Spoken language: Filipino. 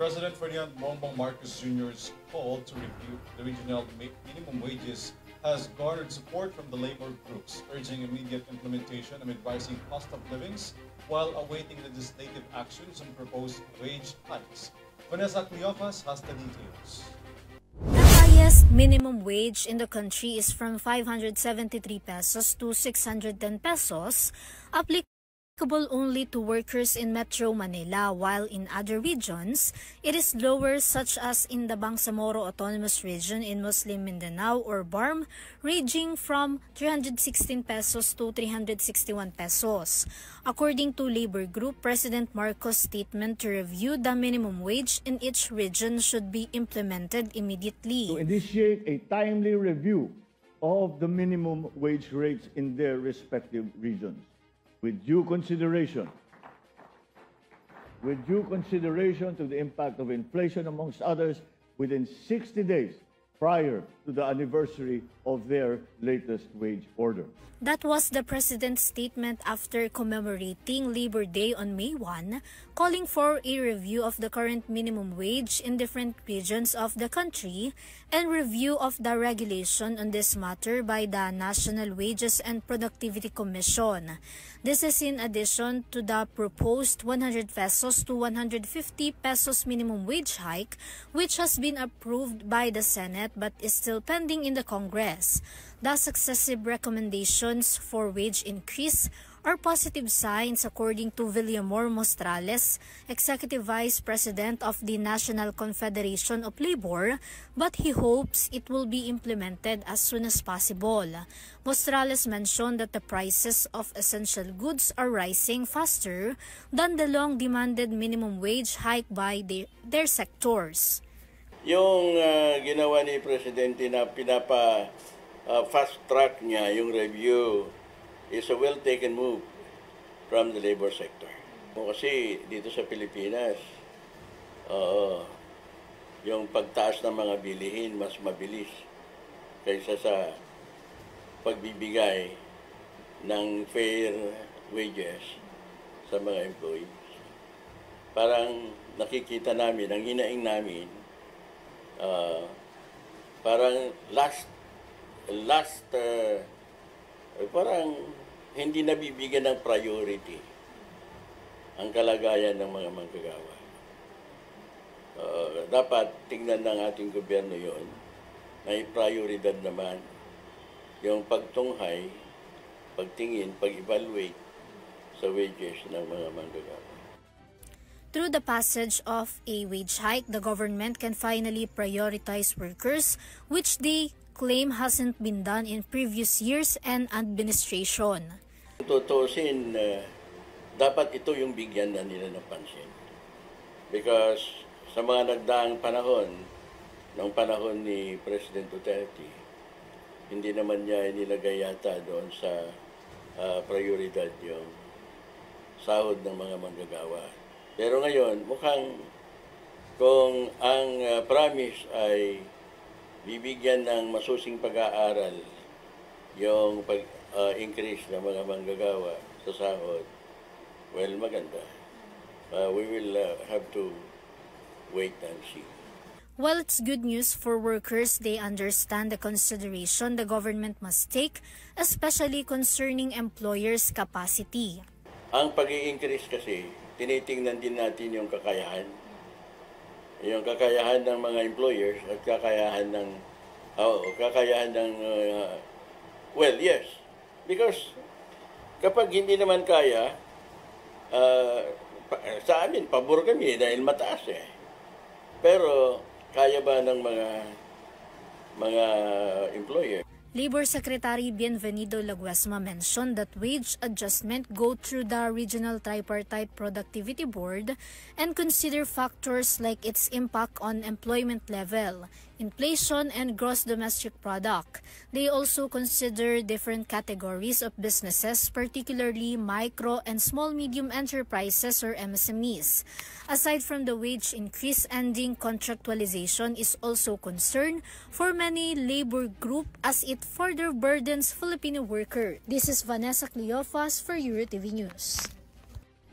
President Ferdinand Bongbong Marcos Jr.'s call to review the regional minimum wages has garnered support from the labor groups, urging immediate implementation amid rising cost of livings while awaiting legislative actions on proposed wage hikes. Vanessa Cleofas has the details. The highest minimum wage in the country is from 573 pesos to 610 pesos, applicable only to workers in Metro Manila, while in other regions, it is lower, such as in the Bangsamoro Autonomous Region in Muslim Mindanao or BARM, ranging from 316 pesos to 361 pesos. According to Labor Group, President Marcos' statement to review the minimum wage in each region should be implemented immediately. To initiate a timely review of the minimum wage rates in their respective regions, with due consideration to the impact of inflation, amongst others, within 60 days prior to the anniversary of their latest wage order. That was the President's statement after commemorating Labor Day on May 1, calling for a review of the current minimum wage in different regions of the country and review of the regulation on this matter by the National Wages and Productivity Commission. This is in addition to the proposed 100 pesos to 150 pesos minimum wage hike, which has been approved by the Senate but is still pending in the Congress. The successive recommendations for wage increase are positive signs, according to Villamor Mostrales, Executive Vice President of the National Confederation of Labor, but he hopes it will be implemented as soon as possible. Mostrales mentioned that the prices of essential goods are rising faster than the long-demanded minimum wage hike by their sectors. Yung ginawa ni Presidente na fast track niya yung review is a well-taken move from the labor sector. Kasi dito sa Pilipinas, yung pagtaas ng mga bilihin mas mabilis kaysa sa pagbibigay ng fair wages sa mga employees. Parang nakikita namin, ang hinaing namin, parang parang hindi nabibigyan ng priority ang kalagayan ng mga manggagawa. Dapat tingnan ng ating gobyerno yon na prioridad naman yung pagtunghay, pagtingin, pag-evaluate sa wages ng mga manggagawa. Through the passage of a wage hike, the government can finally prioritize workers, which they claim hasn't been done in previous years and administration. Tutusin, dapat ito yung bigyan na nila ng pansin. Because sa mga nagdaang panahon, ng panahon ni President Duterte, hindi naman niya inilagay yata doon sa prioridad yung sahod ng mga manggagawa. Pero ngayon, mukhang kung ang promise ay bibigyan ng masusing pag-aaral yung pag-increase ng mga manggagawa sa sahod, well, maganda. We will have to wait and see. While it's good news for workers, they understand the consideration the government must take, especially concerning employers' capacity. Ang pag-i-increase kasi, tinitingnan din natin yung kakayahan. Yung kakayahan ng mga employers at kakayahan ng well, yes. Because kapag hindi naman kaya, sa amin, pabor kami dahil mataas eh. Pero kaya ba ng mga employer? Labor Secretary Bienvenido Laguesma mentioned that wage adjustment go through the Regional Tripartite Productivity Board and consider factors like its impact on employment level, inflation, and gross domestic product. They also consider different categories of businesses, particularly micro and small-medium enterprises or MSMEs. Aside from the wage increase, ending contractualization is also concern for many labor group as it further burdens Filipino workers. This is Vanessa Cleofas for EuroTV News.